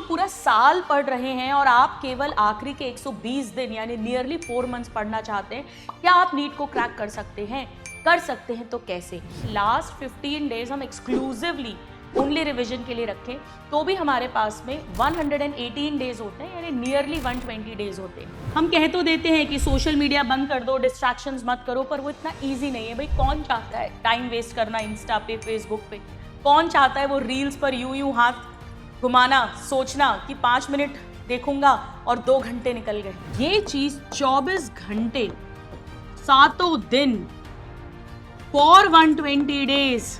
पूरा साल पढ़ रहे हैं और आप केवल आखिरी के 120 दिन यानी नियरली 4 मंथ्स पढ़ना चाहते हैं, क्या आप नीट को क्रैक कर सकते हैं? कर सकते हैं तो कैसे? लास्ट 15 डेज हम एक्सक्लूसिवली ओनली रिवीजन के लिए रखें तो भी हमारे पास में 118 डेज होते हैं यानी नियरली 120 डेज होते हैं। हम कह तो देते हैं कि सोशल मीडिया बंद कर दो, डिस्ट्रैक्शंस मत करो, पर वो इतना ईजी नहीं है। भाई कौन चाहता है टाइम वेस्ट करना इंस्टा पे, फेसबुक पे? कौन चाहता है वो रील्स पर यूं यूं हाथ घुमाना, सोचना कि 5 मिनट देखूंगा और 2 घंटे निकल गए? ये चीज 24 घंटे 7 दिन फॉर 120 डेज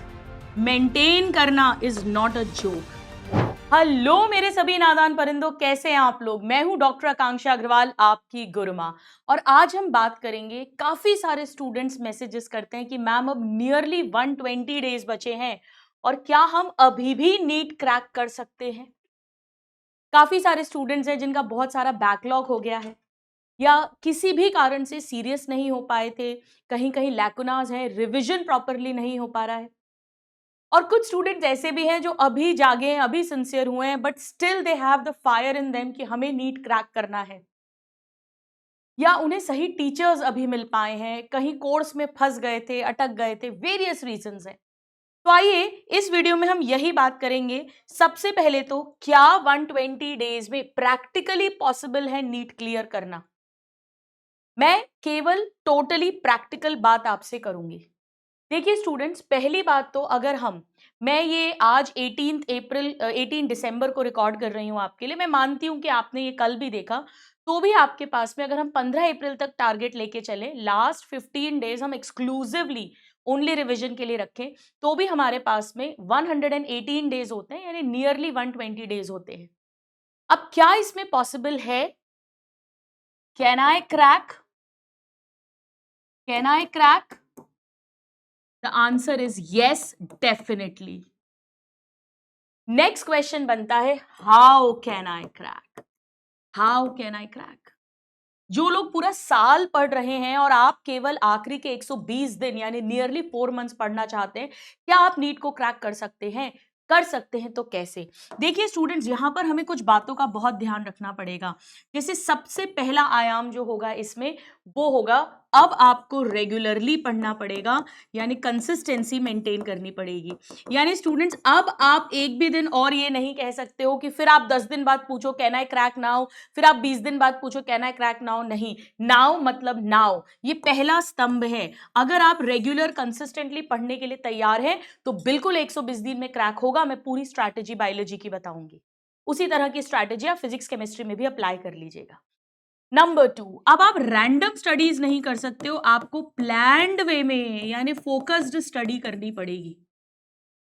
मेंटेन करना is not a joke. Hello मेरे सभी नादान परिंदों, कैसे हैं आप लोग? मैं हूं डॉक्टर आकांक्षा अग्रवाल, आपकी गुरुमा। और आज हम बात करेंगे, काफी सारे स्टूडेंट्स मैसेजेस करते हैं कि मैम अब नियरली 120 डेज बचे हैं और क्या हम अभी भी नीट क्रैक कर सकते हैं? काफी सारे स्टूडेंट्स हैं जिनका बहुत सारा बैकलॉग हो गया है या किसी भी कारण से सीरियस नहीं हो पाए थे, कहीं कहीं लैकुनाज है, रिवीजन प्रॉपरली नहीं हो पा रहा है। और कुछ स्टूडेंट्स ऐसे भी हैं जो अभी जागे हैं, अभी सिंसियर हुए हैं, but still they have the fire in them कि हमें नीट क्रैक करना है, या उन्हें सही टीचर्स अभी मिल पाए हैं, कहीं कोर्स में फंस गए थे, अटक गए थे, वेरियस रीजंस हैं। तो आइए इस वीडियो में हम यही बात करेंगे। सबसे पहले तो क्या 120 डेज में प्रैक्टिकली पॉसिबल है नीट क्लियर करना? मैं केवल टोटली प्रैक्टिकल बात आपसे करूंगी। देखिए स्टूडेंट्स, पहली बात तो अगर मैं ये आज 18 दिसंबर को रिकॉर्ड कर रही हूँ आपके लिए। मैं मानती हूँ कि आपने ये कल भी देखा, तो भी आपके पास में अगर हम 15 अप्रैल तक टारगेट लेके चले, लास्ट 15 डेज हम एक्सक्लूसिवली ओनली रिवीजन के लिए रखें, तो भी हमारे पास में 118 डेज होते हैं यानी नियरली 120 डेज होते हैं। अब क्या इसमें पॉसिबल है? Can I crack? Can I crack? The answer is yes, definitely. Next question बनता है, how can I crack? How can I crack? जो लोग पूरा साल पढ़ रहे हैं और आप केवल आखिरी के 120 दिन यानी नियरली 4 मंथ्स पढ़ना चाहते हैं, क्या आप नीट को क्रैक कर सकते हैं? कर सकते हैं तो कैसे? देखिए स्टूडेंट्स, यहां पर हमें कुछ बातों का बहुत ध्यान रखना पड़ेगा। जैसे सबसे पहला आयाम जो होगा इसमें, वो होगा अब आपको रेगुलरली पढ़ना पड़ेगा, यानी कंसिस्टेंसी मेंटेन करनी पड़ेगी। यानी स्टूडेंट्स, अब आप एक भी दिन और ये नहीं कह सकते हो कि फिर आप 10 दिन बाद पूछो कैन आई क्रैक नाउ, फिर आप 20 दिन बाद पूछो कैन आई क्रैक नाउ। नहीं, नाउ मतलब नाउ, ये पहला स्तंभ है। अगर आप रेगुलर कंसिस्टेंटली पढ़ने के लिए तैयार हैं तो बिल्कुल 120 दिन में क्रैक होगा। मैं पूरी स्ट्रैटेजी बायोलॉजी की बताऊंगी, उसी तरह की स्ट्रैटेजी आप फिजिक्स केमिस्ट्री में भी अप्लाई कर लीजिएगा। नंबर 2, अब आप रैंडम स्टडीज नहीं कर सकते हो, आपको प्लान्ड वे में यानी फोकस्ड स्टडी करनी पड़ेगी।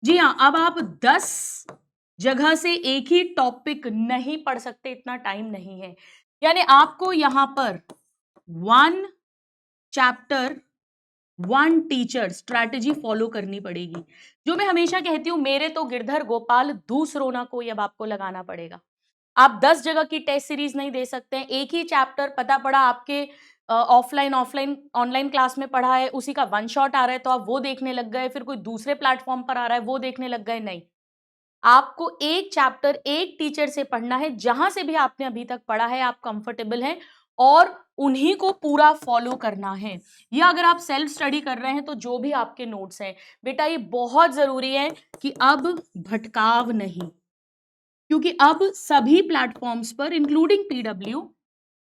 जी हाँ, अब आप 10 जगह से एक ही टॉपिक नहीं पढ़ सकते, इतना टाइम नहीं है। यानी आपको यहां पर 1 चैप्टर 1 टीचर स्ट्रैटेजी फॉलो करनी पड़ेगी। जो मैं हमेशा कहती हूं, मेरे तो गिरधर गोपाल दूसरों ना कोई, अब आपको लगाना पड़ेगा। आप 10 जगह की टेस्ट सीरीज नहीं दे सकते हैं। एक ही चैप्टर पता पड़ा आपके ऑफलाइन ऑनलाइन क्लास में पढ़ा है, उसी का 1 शॉट आ रहा है तो आप वो देखने लग गए, फिर कोई दूसरे प्लेटफॉर्म पर आ रहा है वो देखने लग गए। नहीं, आपको एक चैप्टर एक टीचर से पढ़ना है, जहां से भी आपने अभी तक पढ़ा है, आप कंफर्टेबल हैं, और उन्हीं को पूरा फॉलो करना है। या अगर आप सेल्फ स्टडी कर रहे हैं तो जो भी आपके नोट्स हैं, बेटा ये बहुत जरूरी है कि अब भटकाव नहीं, क्योंकि अब सभी प्लेटफॉर्म्स पर इंक्लूडिंग पीडब्ल्यू,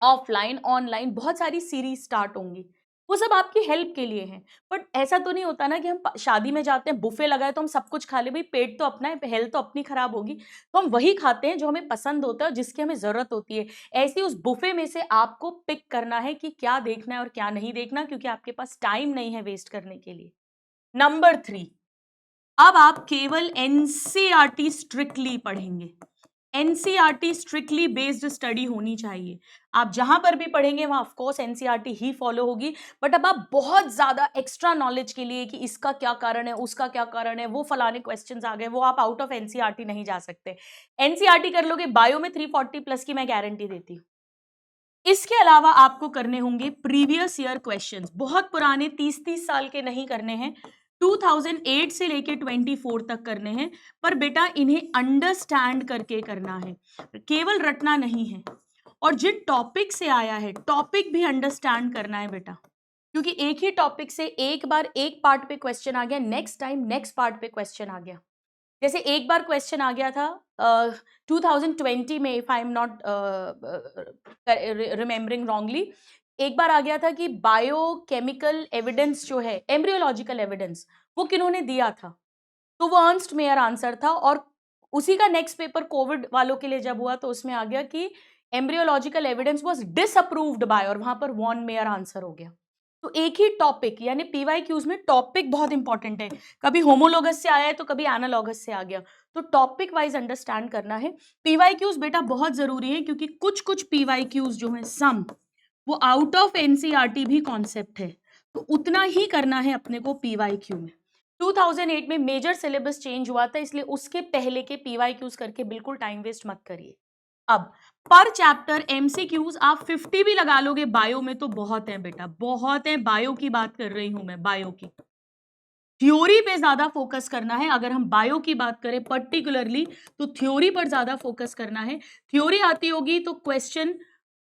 ऑफलाइन ऑनलाइन बहुत सारी सीरीज स्टार्ट होंगी। वो सब आपकी हेल्प के लिए हैं। बट ऐसा तो नहीं होता ना कि हम शादी में जाते हैं, बुफे लगाए तो हम सब कुछ खा ले। भाई पेट तो अपना है, हेल्थ तो अपनी खराब होगी, तो हम वही खाते हैं जो हमें पसंद होता है और जिसकी हमें जरूरत होती है। ऐसे उस बुफे में से आपको पिक करना है कि क्या देखना है और क्या नहीं देखना, क्योंकि आपके पास टाइम नहीं है वेस्ट करने के लिए। नंबर 3, अब आप केवल एनसीईआरटी स्ट्रिक्टली पढ़ेंगे। एनसीईआरटी स्ट्रिक्टली बेस्ड स्टडी होनी चाहिए। आप जहां पर भी पढ़ेंगे वहां of course NCERT he follow होगी, बट अब आप बहुत ज्यादा एक्स्ट्रा नॉलेज के लिए कि इसका क्या कारण है, उसका क्या कारण है, वो फलाने क्वेश्चंस आ गए, वो आप आउट ऑफ एनसीईआरटी नहीं जा सकते। एनसीईआरटी कर लोगे, बायो में 340 प्लस की मैं गारंटी देती हूँ। इसके अलावा आपको करने होंगे प्रीवियस ईयर क्वेश्चंस, बहुत पुराने 30-30 साल के नहीं करने हैं, 2008 से लेके 24 तक करने हैं, पर बेटा इन्हें अंडरस्टैंड करके करना है, केवल रटना नहीं है। और जिन टॉपिक से आया है टॉपिक भी अंडरस्टैंड करना है बेटा, क्योंकि एक ही टॉपिक से एक बार एक पार्ट पे क्वेश्चन आ गया, नेक्स्ट टाइम नेक्स्ट पार्ट पे क्वेश्चन आ गया। जैसे एक बार क्वेश्चन आ गया था 2020 में, if I am not remembering wrongly, एक बार आ गया था कि बायोकेमिकल एविडेंस जो है, एम्ब्रियोलॉजिकल एविडेंस, वो किन्होंने दिया था, तो वो अर्नस्ट मेयर आंसर था। और उसी का नेक्स्ट पेपर कोविड वालों के लिए जब हुआ तो उसमें आ गया कि embryological evidence was disapproved by, और वहां पर वॉन मेयर आंसर हो गया। तो एक ही टॉपिक, यानी पीवाईक्यूज में टॉपिक बहुत इंपॉर्टेंट है, कभी होमोलोगस से आया है तो कभी एनालॉगस से आ गया, तो टॉपिक वाइज अंडरस्टैंड करना है। पीवाईक्यूज बेटा बहुत जरूरी है, क्योंकि कुछ कुछ पीवाईक्यूज जो है सम, वो आउट ऑफ एनसीईआरटी भी कॉन्सेप्ट है, तो उतना ही करना है अपने को पीवाईक्यू में। 2008 में मेजर सिलेबस चेंज हुआ था, इसलिए उसके पहले के पीवाईक्यूज करके बिल्कुल टाइम वेस्ट मत करिए। अब पर चैप्टर एमसीक्यूज आप 50 भी लगा लोगे बायो में तो बहुत है बेटा, बहुत है। बायो की बात कर रही हूं मैं, बायो की थ्योरी पे ज्यादा फोकस करना है। अगर हम बायो की बात करें पर्टिकुलरली तो थ्योरी पर ज्यादा फोकस करना है। थ्योरी आती होगी तो क्वेश्चन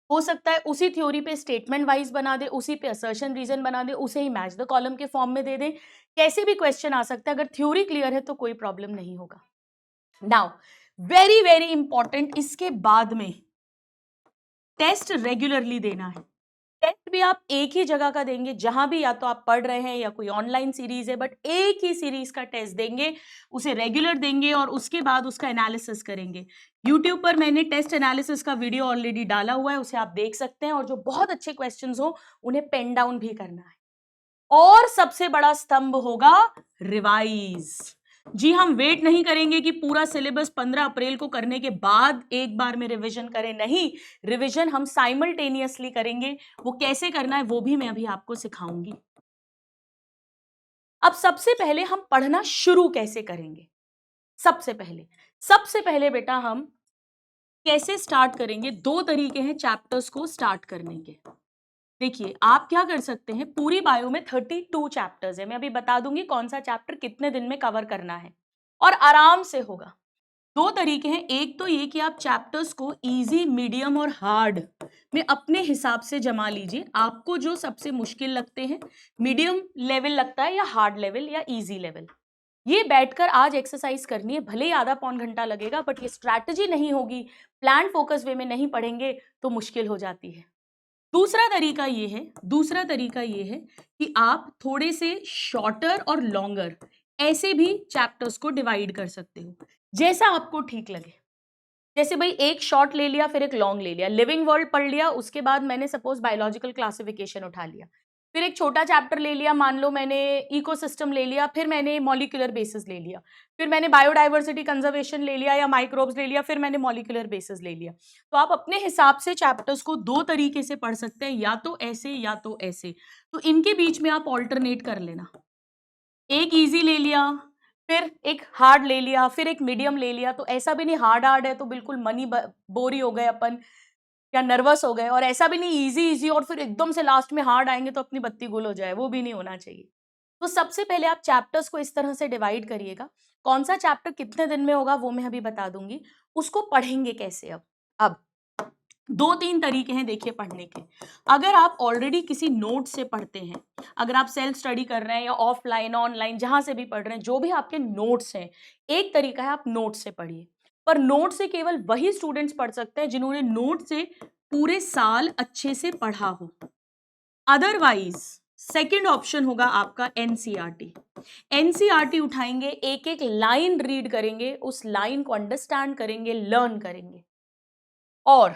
हो सकता है उसी थ्योरी पे स्टेटमेंट वाइज बना दे, उसी पे असर्शन रीजन बना दे, उसे ही मैच द कॉलम के फॉर्म में दे दे, कैसे भी क्वेश्चन आ सकता है। अगर थ्योरी क्लियर है तो कोई प्रॉब्लम नहीं होगा। नाउ वेरी वेरी इंपॉर्टेंट, इसके बाद में टेस्ट रेगुलरली देना है। टेस्ट भी आप एक ही जगह का देंगे, जहां भी या तो आप पढ़ रहे हैं या कोई ऑनलाइन सीरीज है, बट एक ही सीरीज का टेस्ट देंगे, उसे रेगुलर देंगे और उसके बाद उसका एनालिसिस करेंगे। यूट्यूब पर मैंने टेस्ट एनालिसिस का वीडियो ऑलरेडी डाला हुआ है, उसे आप देख सकते हैं, और जो बहुत अच्छे क्वेश्चंस हो उन्हें पेन डाउन भी करना है। और सबसे बड़ा स्तंभ होगा रिवाइज। जी, हम वेट नहीं करेंगे कि पूरा सिलेबस 15 अप्रैल को करने के बाद एक बार में रिवीजन करें, नहीं, रिवीजन हम साइमल्टेनियसली करेंगे। वो कैसे करना है वो भी मैं अभी आपको सिखाऊंगी। अब सबसे पहले हम पढ़ना शुरू कैसे करेंगे? सबसे पहले बेटा हम कैसे स्टार्ट करेंगे? दो तरीके हैं चैप्टर्स को स्टार्ट करने के। देखिए, आप क्या कर सकते हैं, पूरी बायो में 32 चैप्टर्स है, मैं अभी बता दूंगी कौन सा चैप्टर कितने दिन में कवर करना है, और आराम से होगा। दो तरीके हैं, एक तो ये कि आप चैप्टर्स को इजी, मीडियम और हार्ड में अपने हिसाब से जमा लीजिए। आपको जो सबसे मुश्किल लगते हैं, मीडियम लेवल लगता है या हार्ड लेवल या इजी लेवल, ये बैठकर आज एक्सरसाइज करनी है। भले ही आधा पौन घंटा लगेगा, बट ये स्ट्रैटेजी नहीं होगी, प्लान फोकस वे में नहीं पढ़ेंगे तो मुश्किल हो जाती है। दूसरा तरीका ये है कि आप थोड़े से शॉर्टर और लॉन्गर ऐसे भी चैप्टर्स को डिवाइड कर सकते हो, जैसा आपको ठीक लगे। जैसे भाई एक शॉर्ट ले लिया, फिर एक लॉन्ग ले लिया, लिविंग वर्ल्ड पढ़ लिया, उसके बाद मैंने सपोज बायोलॉजिकल क्लासिफिकेशन उठा लिया, फिर एक छोटा चैप्टर ले लिया, मान लो मैंने इकोसिस्टम ले लिया, फिर मैंने मॉलिक्यूलर बेसिस ले लिया, फिर मैंने बायोडाइवर्सिटी कंजर्वेशन ले लिया या माइक्रोब्स ले लिया, फिर मैंने मॉलिक्यूलर बेसिस ले लिया। तो आप अपने हिसाब से चैप्टर्स को दो तरीके से पढ़ सकते हैं, या तो ऐसे या तो ऐसे। तो इनके बीच में आप ऑल्टरनेट कर लेना, एक इजी ले लिया, फिर एक हार्ड ले लिया, फिर एक मीडियम ले लिया। तो ऐसा भी नहीं हार्ड है तो बिल्कुल मनी बोरी हो गए अपन या नर्वस हो गए, और ऐसा भी नहीं इजी इजी और फिर एकदम से लास्ट में हार्ड आएंगे तो अपनी बत्ती गुल हो जाए, वो भी नहीं होना चाहिए। तो सबसे पहले आप चैप्टर्स को इस तरह से डिवाइड करिएगा। कौन सा चैप्टर कितने दिन में होगा वो मैं अभी बता दूंगी। उसको पढ़ेंगे कैसे? अब दो तीन तरीके हैं देखिए पढ़ने के। अगर आप ऑलरेडी किसी नोट से पढ़ते हैं, अगर आप सेल्फ स्टडी कर रहे हैं या ऑफलाइन ऑनलाइन जहां से भी पढ़ रहे हैं, जो भी आपके नोट्स हैं, एक तरीका है आप नोट से पढ़िए। पर नोट से केवल वही स्टूडेंट्स पढ़ सकते हैं जिन्होंने नोट से पूरे साल अच्छे से पढ़ा हो। अदरवाइज सेकंड ऑप्शन होगा आपका एनसीईआरटी। एनसीईआरटी उठाएंगे, एक एक लाइन रीड करेंगे, उस लाइन को अंडरस्टैंड करेंगे, लर्न करेंगे, और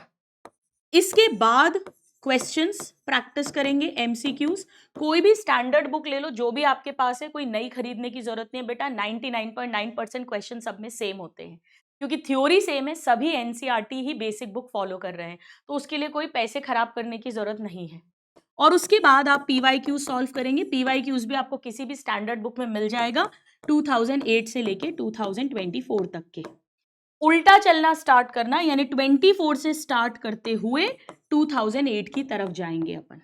इसके बाद क्वेश्चंस प्रैक्टिस करेंगे, एमसीक्यूज। कोई भी स्टैंडर्ड बुक ले लो जो भी आपके पास है, कोई नई खरीदने की जरूरत नहीं है बेटा। 99.9% क्वेश्चन सब में सेम होते हैं, क्योंकि थ्योरी सेम है, सभी एनसीईआरटी ही बेसिक बुक फॉलो कर रहे हैं, तो उसके लिए कोई पैसे खराब करने की जरूरत नहीं है। और उसके बाद आप पीवाईक्यूज सॉल्व करेंगे। पीवाईक्यूज भी आपको किसी भी स्टैंडर्ड बुक में मिल जाएगा, 2008 से लेके 2024 तक के। उल्टा चलना स्टार्ट करना, यानी 24 से स्टार्ट करते हुए 2008 की तरफ जाएंगे अपन,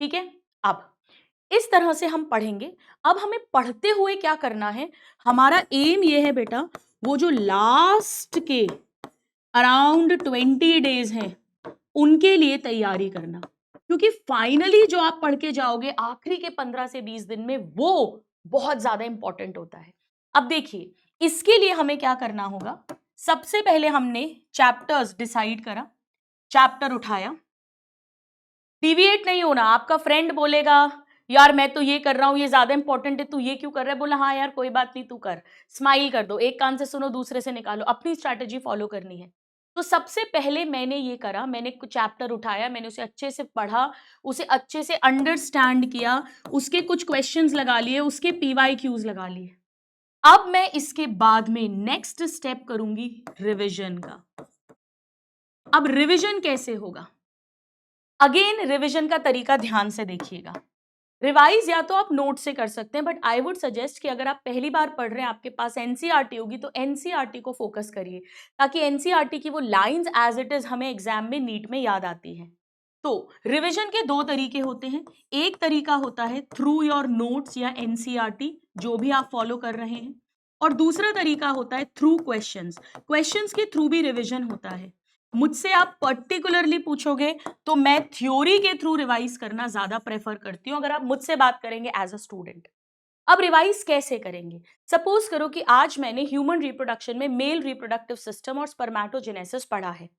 ठीक है। अब इस तरह से हम पढ़ेंगे। अब हमें पढ़ते हुए क्या करना है, हमारा एम ये है बेटा, वो जो लास्ट के अराउंड 20 डेज हैं उनके लिए तैयारी करना, क्योंकि फाइनली जो आप पढ़ के जाओगे आखिरी के 15 से 20 दिन में वो बहुत ज्यादा इंपॉर्टेंट होता है। अब देखिए, इसके लिए हमें क्या करना होगा, सबसे पहले हमने चैप्टर्स डिसाइड करा, चैप्टर उठाया, डिविएट नहीं होना। आपका फ्रेंड बोलेगा यार मैं तो ये कर रहा हूं, ये ज्यादा इंपॉर्टेंट है, तू ये क्यों कर रहा है, बोला हाँ यार कोई बात नहीं तू कर, स्माइल कर दो, एक कान से सुनो दूसरे से निकालो, अपनी स्ट्रैटेजी फॉलो करनी है। तो सबसे पहले मैंने ये करा, मैंने कुछ चैप्टर उठाया, मैंने उसे अच्छे से पढ़ा, उसे अच्छे से अंडरस्टैंड किया, उसके कुछ क्वेश्चंस लगा लिए, उसके PYQs लगा लिए। अब मैं इसके बाद में नेक्स्ट स्टेप करूंगी रिविजन का। अब रिविजन कैसे होगा, अगेन रिविजन का तरीका ध्यान से देखिएगा। रिवाइज या तो आप नोट से कर सकते हैं, बट आई वुड सजेस्ट कि अगर आप पहली बार पढ़ रहे हैं, आपके पास एनसीईआरटी होगी तो एनसीईआरटी को फोकस करिए, ताकि एनसीईआरटी की वो लाइंस एज इट इज हमें एग्जाम में नीट में याद आती हैं। तो रिवीजन के दो तरीके होते हैं, एक तरीका होता है थ्रू योर नोट्स या एनसीईआरटी जो भी आप फॉलो कर रहे हैं, और दूसरा तरीका होता है थ्रू क्वेश्चंस। क्वेश्चंस के थ्रू भी रिवीजन होता है। मुझसे आप पर्टिकुलरली पूछोगे तो मैं थ्योरी के थ्रू रिवाइज करना ज्यादा प्रेफर करती हूं, अगर आप मुझसे बात करेंगे एज अ स्टूडेंट। अब रिवाइज कैसे करेंगे, सपोज करो कि आज मैंने ह्यूमन रिप्रोडक्शन में मेल रिप्रोडक्टिव सिस्टम और स्पर्मेटोजेनेसिस पढ़ा है,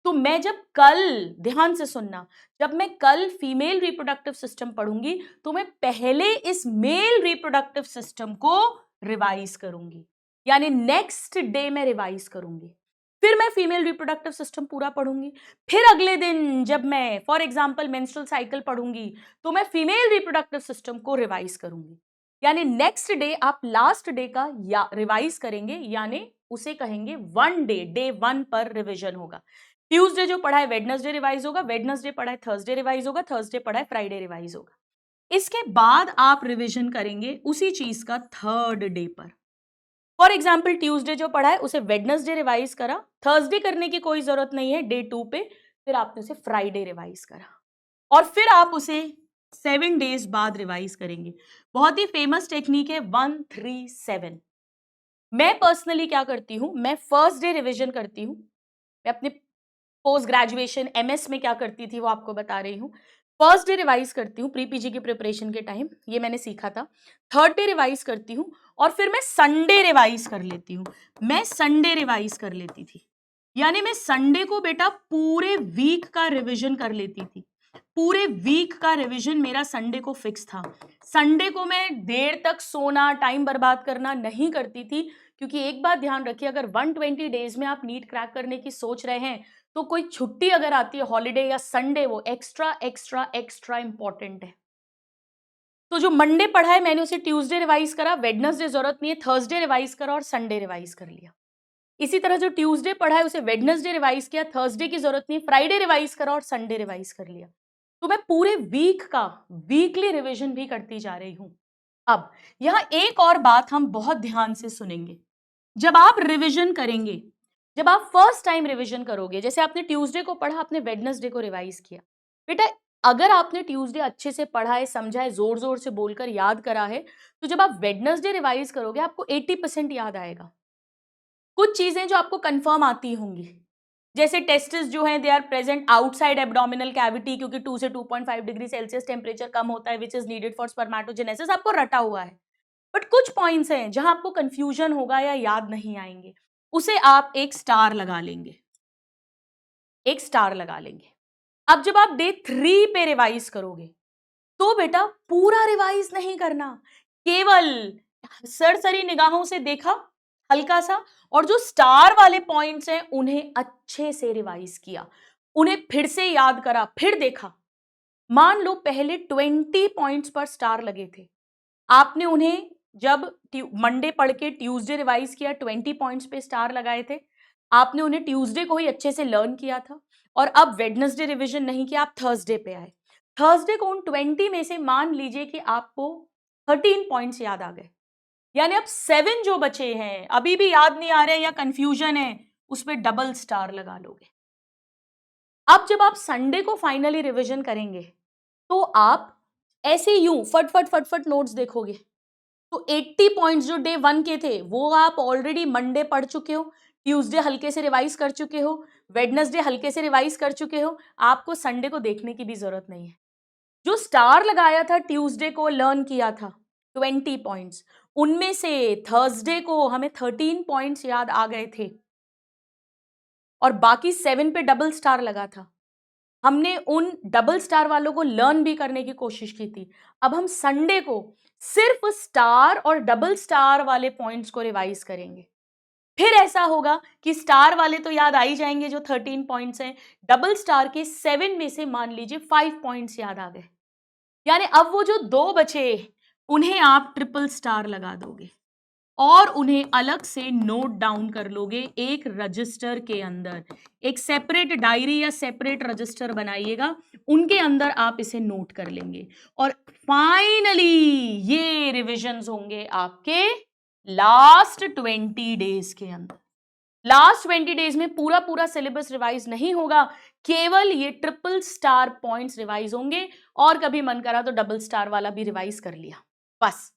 तो मैं जब कल, ध्यान से सुनना, जब मैं कल फीमेल रिप्रोडक्टिव सिस्टम पढ़ूंगी तो मैं पहले इस मेल रिप्रोडक्टिव सिस्टम को रिवाइज करूंगी, यानी नेक्स्ट डे मैं रिवाइज करूंगी, फिर मैं फीमेल रिप्रोडक्टिव सिस्टम पूरा पढ़ूंगी, फिर अगले दिन जब मैं फॉर एग्जांपल मेंस्ट्रुअल साइकिल पढ़ूंगी तो मैं फीमेल रिप्रोडक्टिव सिस्टम को रिवाइज करूंगी। यानी नेक्स्ट डे आप लास्ट डे का या रिवाइज करेंगे, यानी उसे कहेंगे वन डे, डे 1 पर रिवीजन होगा। ट्यूसडे जो पढ़ा है वेडनेसडे रिवाइज होगा, वेडनेसडे पढ़ा है थर्सडे रिवाइज होगा, थर्सडे पढ़ा है फ्राइडे रिवाइज होगा। इसके बाद आप रिवीजन करेंगे उसी चीज का थर्ड डे पर। फॉर एग्जाम्पल ट्यूसडे जो पढ़ा है उसे वेडनेसडे रिवाइज करा, थर्सडे करने की कोई जरूरत नहीं है डे 2 पे, फिर आपने उसे फ्राइडे रिवाइज करा, और फिर आप उसे 7 डेज बाद रिवाइज करेंगे। बहुत ही फेमस टेक्निक है 1-3-7। मैं पर्सनली क्या करती हूं, मैं फर्स्ट डे रिविजन करती हूं, मैं अपने पोस्ट ग्रेजुएशन MS में क्या करती थी वो आपको बता रही हूँ। फर्स्ट डे रिवाइज करती हूँ, प्री PG की प्रिपरेशन के टाइम ये मैंने सीखा था। थर्ड डे रिवाइज करती हूँ और फिर मैं संडे रिवाइज कर लेती हूँ। मैं संडे रिवाइज कर लेती थी, यानी मैं संडे को बेटा पूरे वीक का रिवीजन कर लेती थी। पूरे वीक का रिवीजन मेरा संडे को फिक्स था। संडे को मैं देर तक सोना, टाइम बर्बाद करना नहीं करती थी, क्योंकि एक बात ध्यान रखिए, अगर 120 डेज में आप नीट क्रैक करने की सोच रहे हैं तो कोई छुट्टी अगर आती है हॉलीडे या संडे, वो एक्स्ट्रा एक्स्ट्रा एक्स्ट्रा इंपॉर्टेंट है। तो जो मंडे पढ़ा है मैंने उसे ट्यूसडे रिवाइज करा, वेडनेसडे जरूरत नहीं है, थर्सडे रिवाइज करा और संडे रिवाइज कर लिया। इसी तरह जो ट्यूसडे पढ़ा है उसे वेडनेसडे रिवाइज किया, थर्सडे की जरूरत नहीं, फ्राइडे रिवाइज करा और संडे रिवाइज कर लिया। तो मैं पूरे वीक का वीकली रिवीजन भी करती जा रही हूं। अब यहां एक और बात हम बहुत ध्यान से सुनेंगे, जब आप रिवीजन करेंगे, जब आप फर्स्ट टाइम रिवीजन करोगे, जैसे आपने ट्यूसडे को पढ़ा, आपने वेडनेसडे को रिवाइज किया, बेटा अगर आपने ट्यूसडे अच्छे से पढ़ा है, समझा है, जोर जोर से बोलकर याद करा है, तो जब आप वेडनेसडे रिवाइज करोगे आपको 80% याद आएगा। कुछ चीजें जो आपको कंफर्म आती होंगी, जैसे टेस्टिस जो हैं they are present outside abdominal cavity, क्योंकि 2 से 2.5 डिग्री सेल्सियस टेम्परेचर कम होता है, which is needed for spermatogenesis, आपको रटा हुआ है। बट कुछ पॉइंट्स हैं जहां आपको कंफ्यूजन होगा या याद नहीं आएंगे, उसे आप एक स्टार लगा लेंगे, एक स्टार लगा लेंगे। अब जब आप डे 3 पे रिवाइज करोगे तो बेटा पूरा रिवाइज नहीं करना, केवल सरसरी निगाहों से देखा हल्का सा, और जो स्टार वाले पॉइंट्स हैं उन्हें अच्छे से रिवाइज किया, उन्हें फिर से याद करा, फिर देखा। मान लो पहले 20 पॉइंट्स पर स्टार लगे थे, आपने उन्हें जब मंडे पढ़ के ट्यूसडे रिवाइज किया, 20 पॉइंट्स पे स्टार लगाए थे, आपने उन्हें ट्यूसडे को ही अच्छे से लर्न किया था, और अब वेडनेसडे रिवीजन नहीं किया, आप थर्सडे पे आए, थर्सडे को उन 20 में से मान लीजिए कि आपको 13 पॉइंट्स याद आ गए, यानी अब 7 जो बचे हैं अभी भी याद नहीं आ रहे या कंफ्यूजन है, उस पर डबल स्टार लगा लोगे। अब जब आप संडे को फाइनली रिवीजन करेंगे तो आप ऐसे यूं फट फट फट फट नोट्स देखोगे तो 80 पॉइंट्स जो डे 1 के थे वो आप ऑलरेडी मंडे पढ़ चुके हो, ट्यूसडे हल्के से रिवाइज कर चुके हो, वेडनेसडे हल्के से रिवाइज कर चुके हो, आपको संडे को देखने की भी जरूरत नहीं है। जो स्टार लगाया था ट्यूसडे को लर्न किया था 20 पॉइंट्स, उनमें से थर्सडे को हमें 13 पॉइंट्स याद आ गए थे और बाकी 7 पे डबल स्टार लगा था। हमने उन डबल स्टार वालों को लर्न भी करने की कोशिश की थी। अब हम संडे को सिर्फ स्टार और डबल स्टार वाले पॉइंट्स को रिवाइज करेंगे। फिर ऐसा होगा कि स्टार वाले तो याद आ ही जाएंगे जो 13 पॉइंट्स हैं, डबल स्टार के 7 में से मान लीजिए 5 पॉइंट्स याद आ गए, यानी अब वो जो 2 बचे उन्हें आप ट्रिपल स्टार लगा दोगे और उन्हें अलग से नोट डाउन कर लोगे एक रजिस्टर के अंदर। एक सेपरेट डायरी या सेपरेट रजिस्टर बनाइएगा, उनके अंदर आप इसे नोट कर लेंगे और फाइनली ये रिविजन्स होंगे आपके लास्ट 20 डेज के अंदर। लास्ट 20 डेज में पूरा पूरा सिलेबस रिवाइज नहीं होगा, केवल ये ट्रिपल स्टार पॉइंट्स रिवाइज होंगे और कभी मन करा तो डबल स्टार वाला भी रिवाइज कर लिया, बस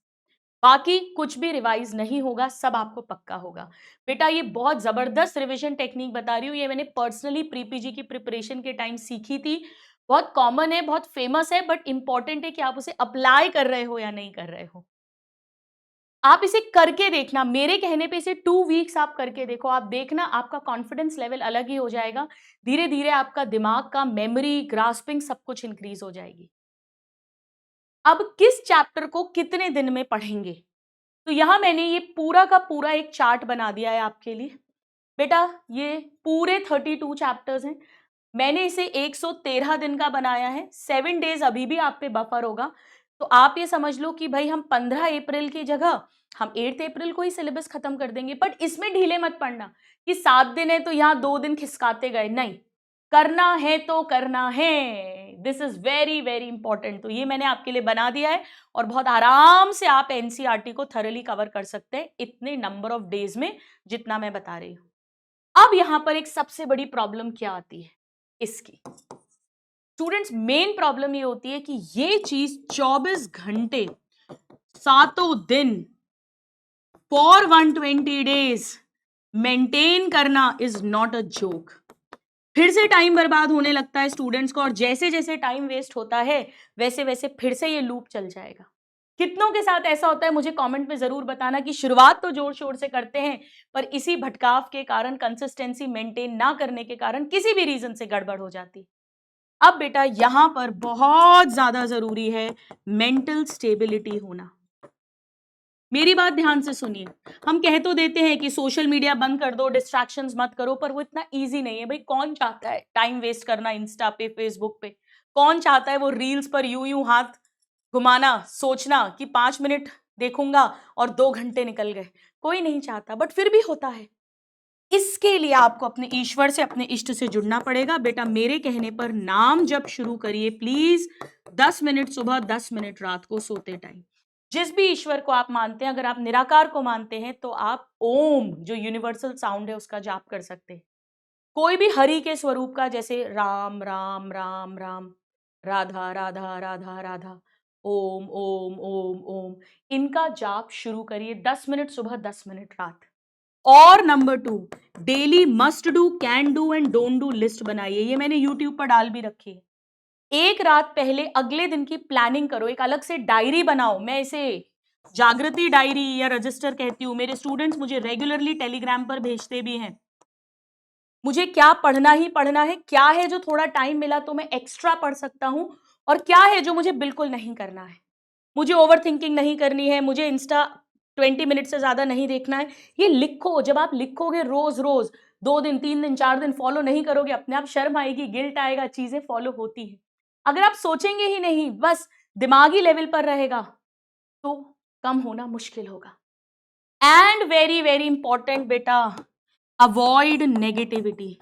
बाकी कुछ भी रिवाइज नहीं होगा, सब आपको पक्का होगा। बेटा ये बहुत जबरदस्त रिवीजन टेक्निक बता रही हूँ, ये मैंने पर्सनली प्री पीजी की प्रिपरेशन के टाइम सीखी थी। बहुत कॉमन है, बहुत फेमस है, बट इंपॉर्टेंट है कि आप उसे अप्लाई कर रहे हो या नहीं कर रहे हो। आप इसे करके देखना, मेरे कहने पे इसे 2 वीक्स आप करके देखो, आप देखना आपका कॉन्फिडेंस लेवल अलग ही हो जाएगा। धीरे धीरे आपका दिमाग का मेमोरी, ग्रास्पिंग सब कुछ इंक्रीज हो जाएगी। अब किस चैप्टर को कितने दिन में पढ़ेंगे, तो यहां मैंने ये पूरा का पूरा एक चार्ट बना दिया है आपके लिए। बेटा ये पूरे 32 चैप्टर्स हैं, मैंने इसे 113 दिन का बनाया है। 7 डेज अभी भी आप पे बफर होगा, तो आप ये समझ लो कि भाई हम 15 अप्रैल की जगह हम 8 अप्रैल को ही सिलेबस खत्म कर देंगे। बट इसमें ढीले मत पड़ना कि 7 दिन है तो यहाँ 2 दिन खिसकाते गए, नहीं, करना है तो करना है। This is very very important. तो ये मैंने आपके लिए बना दिया है और बहुत आराम से आप एनसीईआरटी को थरली कवर कर सकते हैं इतने नंबर ऑफ डेज में जितना मैं बता रही हूं। अब यहां पर एक सबसे बड़ी प्रॉब्लम क्या आती है इसकी, स्टूडेंट्स मेन प्रॉब्लम ये होती है कि ये चीज 24 घंटे 7 दिन फॉर 120 डेज मेंटेन करना इज नॉट अ जोक। फिर से टाइम बर्बाद होने लगता है स्टूडेंट्स को और जैसे जैसे टाइम वेस्ट होता है वैसे वैसे फिर से ये लूप चल जाएगा। कितनों के साथ ऐसा होता है मुझे कमेंट में जरूर बताना कि शुरुआत तो जोर शोर से करते हैं पर इसी भटकाव के कारण, कंसिस्टेंसी मेंटेन ना करने के कारण किसी भी रीजन से गड़बड़ हो जाती। अब बेटा यहां पर बहुत ज्यादा जरूरी है मेंटल स्टेबिलिटी होना। मेरी बात ध्यान से सुनिए, हम कह तो देते हैं कि सोशल मीडिया बंद कर दो, डिस्ट्रैक्शंस मत करो, पर वो इतना इजी नहीं है। भाई कौन चाहता है टाइम वेस्ट करना इंस्टा पे, फेसबुक पे? कौन चाहता है वो रील्स पर यूं यूं हाथ घुमाना, सोचना कि 5 मिनट देखूंगा और 2 घंटे निकल गए? कोई नहीं चाहता, बट फिर भी होता है। इसके लिए आपको अपने ईश्वर से, अपने इष्ट से जुड़ना पड़ेगा। बेटा मेरे कहने पर नाम जप शुरू करिए प्लीज, 10 मिनट सुबह, 10 मिनट रात को सोते टाइम। जिस भी ईश्वर को आप मानते हैं, अगर आप निराकार को मानते हैं तो आप ओम जो यूनिवर्सल साउंड है उसका जाप कर सकते हैं। कोई भी हरि के स्वरूप का, जैसे राम राम राम राम, राधा राधा राधा राधा, ओम ओम ओम ओम, इनका जाप शुरू करिए 10 मिनट सुबह, 10 मिनट रात। और number 2, daily must do, can do and don't do list बनाइए। ये मैंने यूट्यूब पर डाल भी रखी है। एक रात पहले अगले दिन की प्लानिंग करो, एक अलग से डायरी बनाओ। मैं इसे जागृति डायरी या रजिस्टर कहती हूँ। मेरे स्टूडेंट्स मुझे रेगुलरली टेलीग्राम पर भेजते भी हैं, मुझे क्या पढ़ना ही पढ़ना है, क्या है जो थोड़ा टाइम मिला तो मैं एक्स्ट्रा पढ़ सकता हूं, और क्या है जो मुझे बिल्कुल नहीं करना है। मुझे ओवर थिंकिंग नहीं करनी है, मुझे इंस्टा 20 मिनट से ज्यादा नहीं देखना है। ये लिखो। जब आप लिखोगे रोज रोज, 2 दिन 3 दिन 4 दिन फॉलो नहीं करोगे, अपने आप शर्म आएगी, गिल्ट आएगा, चीजें फॉलो होती है। अगर आप सोचेंगे ही नहीं, बस दिमागी लेवल पर रहेगा, तो कम होना मुश्किल होगा। एंड वेरी वेरी इंपॉर्टेंट बेटा, अवॉइड नेगेटिविटी।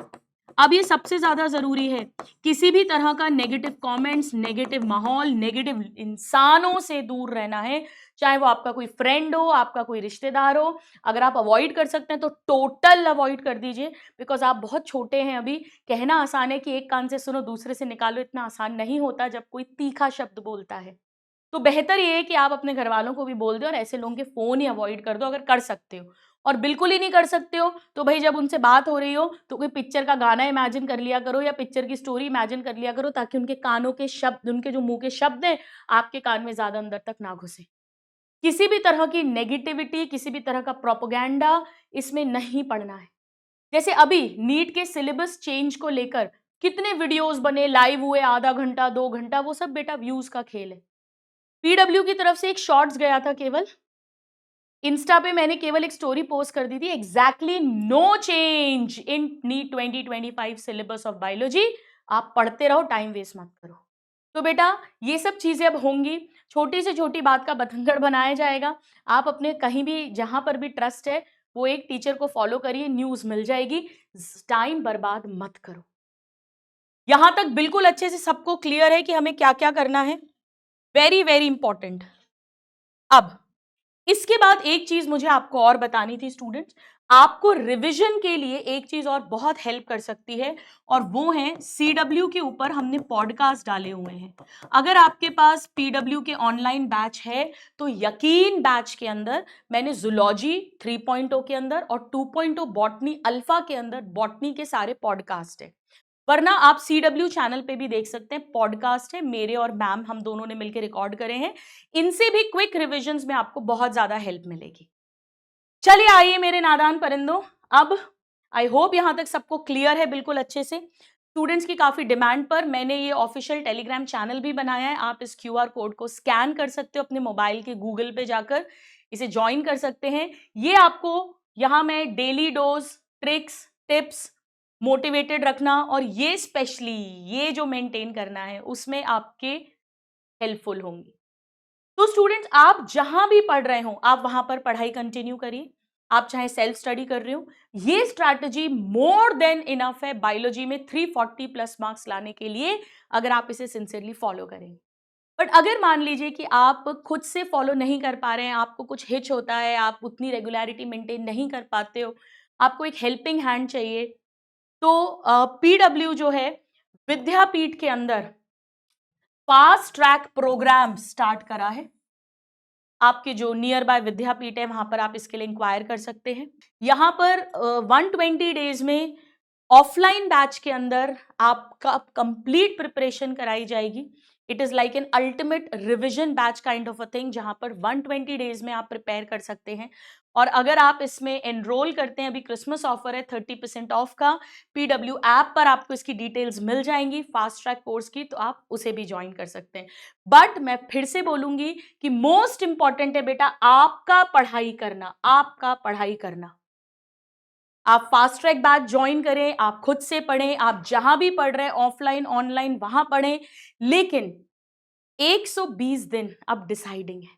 अब ये सबसे ज्यादा जरूरी है। किसी भी तरह का नेगेटिव कमेंट्स, नेगेटिव माहौल, नेगेटिव इंसानों से दूर रहना है, चाहे वो आपका कोई फ्रेंड हो, आपका कोई रिश्तेदार हो। अगर आप अवॉइड कर सकते हैं तो टोटल अवॉइड कर दीजिए, बिकॉज आप बहुत छोटे हैं अभी। कहना आसान है कि एक कान से सुनो दूसरे से निकालो, इतना आसान नहीं होता जब कोई तीखा शब्द बोलता है। तो बेहतर ये है कि आप अपने घर वालों को भी बोल दें और ऐसे लोगों के फ़ोन ही अवॉइड कर दो अगर कर सकते हो। और बिल्कुल ही नहीं कर सकते हो तो भई जब उनसे बात हो रही हो तो कोई पिक्चर का गाना इमेजिन कर लिया करो या पिक्चर की स्टोरी इमेजिन कर लिया करो ताकि उनके कानों के शब्द, उनके जो मुँह के शब्द हैं, आपके कान में ज़्यादा अंदर तक ना घुसे। किसी भी तरह की नेगेटिविटी, किसी भी तरह का प्रोपेगेंडा इसमें नहीं पढ़ना है। जैसे अभी नीट के सिलेबस चेंज को लेकर कितने वीडियोज़ बने, लाइव हुए, आधा घंटा, 2 घंटा, वो सब बेटा व्यूज़ का खेल है। पीडब्ल्यू की तरफ से एक शॉर्ट्स गया था केवल, इंस्टा पे मैंने केवल एक स्टोरी पोस्ट कर दी थी, exactly no change in NEET 2025 syllabus of biology. आप पढ़ते रहो, टाइम वेस्ट मत करो। तो बेटा ये सब चीजें अब होंगी, छोटी से छोटी बात का बतंगड़ बनाया जाएगा। आप अपने कहीं भी जहां पर भी ट्रस्ट है वो एक टीचर को फॉलो करिए, न्यूज मिल जाएगी। टाइम बर्बाद मत करो। यहां तक बिल्कुल अच्छे से सबको क्लियर है कि हमें क्या क्या करना है? Very very important. अब इसके बाद एक चीज मुझे आपको और बतानी थी स्टूडेंट्स, आपको रिवीजन के लिए एक चीज और बहुत हेल्प कर सकती है और वो है सीडब्ल्यू के ऊपर हमने पॉडकास्ट डाले हुए हैं। अगर आपके पास पीडब्ल्यू के ऑनलाइन बैच है तो यकीन बैच के अंदर मैंने जूलॉजी 3.0 के अंदर और 2.0 बॉटनी अल्फा के अंदर बॉटनी के सारे पॉडकास्ट है। वरना आप सीडब्ल्यू चैनल पे भी देख सकते हैं, पॉडकास्ट है, मेरे और मैम हम दोनों ने मिलकर रिकॉर्ड करे हैं। इनसे भी क्विक रिविजन्स में आपको बहुत ज्यादा हेल्प मिलेगी। चलिए आइए मेरे नादान परिंदों, अब आई होप यहां तक सबको क्लियर है बिल्कुल अच्छे से। स्टूडेंट्स की काफी डिमांड पर मैंने ये ऑफिशियल टेलीग्राम चैनल भी बनाया है। आप इस क्यूआर कोड को स्कैन कर सकते हो अपने मोबाइल के गूगल पे जाकर, इसे ज्वाइन कर सकते हैं। ये आपको यहां मैं daily dose, tricks, tips, motivated रखना और ये स्पेशली ये जो मेंटेन करना है उसमें आपके हेल्पफुल होंगी। तो स्टूडेंट्स आप जहां भी पढ़ रहे हो आप वहां पर पढ़ाई कंटिन्यू करिए। आप चाहे सेल्फ स्टडी कर रहे हो, ये स्ट्रैटेजी मोर देन इनफ है बायोलॉजी में 340 प्लस मार्क्स लाने के लिए, अगर आप इसे सिंसियरली फॉलो करेंगे। बट अगर मान लीजिए कि आप खुद से फॉलो नहीं कर पा रहे हैं, आपको कुछ हिच होता है, आप उतनी रेगुलरिटी मेंटेन नहीं कर पाते हो, आपको एक हेल्पिंग हैंड चाहिए, तो पीडब्ल्यू जो है विद्यापीठ के अंदर फास्ट ट्रैक प्रोग्राम स्टार्ट करा है। आपके जो नियर बाय विद्यापीठ है वहां पर आप इसके लिए इंक्वायर कर सकते हैं। यहाँ पर 120 डेज में ऑफलाइन बैच के अंदर आपका कंप्लीट प्रिपरेशन कराई जाएगी। It is like an ultimate revision batch kind of a thing, जहां पर 120 डेज में आप प्रिपेयर कर सकते हैं। और अगर आप इसमें एनरोल करते हैं, अभी क्रिसमस ऑफर है 30% ऑफ का, पीडब्ल्यू ऐप पर आपको इसकी डिटेल्स मिल जाएंगी फास्ट ट्रैक कोर्स की, तो आप उसे भी ज्वाइन कर सकते हैं। बट मैं फिर से बोलूंगी कि मोस्ट इंपॉर्टेंट है बेटा आपका पढ़ाई करना, आपका पढ़ाई करना। आप फास्ट ट्रैक बैच ज्वाइन करें, आप खुद से पढ़ें, आप जहां भी पढ़ रहे हैं ऑफलाइन ऑनलाइन वहां पढ़ें, लेकिन 120 दिन अब डिसाइडिंग है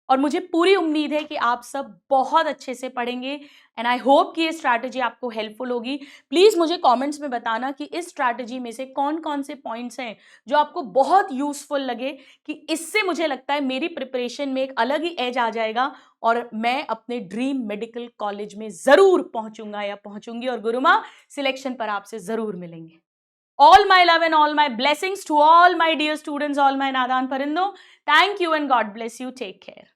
और मुझे पूरी उम्मीद है कि आप सब बहुत अच्छे से पढ़ेंगे एंड आई होप कि ये स्ट्रैटेजी आपको हेल्पफुल होगी। प्लीज मुझे कमेंट्स में बताना कि इस स्ट्रैटेजी में से कौन कौन से पॉइंट्स हैं जो आपको बहुत यूजफुल लगे, कि इससे मुझे लगता है मेरी प्रिपरेशन में एक अलग ही एज आ जाएगा और मैं अपने ड्रीम मेडिकल कॉलेज में जरूर पहुंचूंगा या पहुंचूंगी और गुरुमा सिलेक्शन पर आपसे जरूर मिलेंगे। All my love and all my blessings to all my dear students, all my Nadan Parindo. Thank you and God bless you. Take care.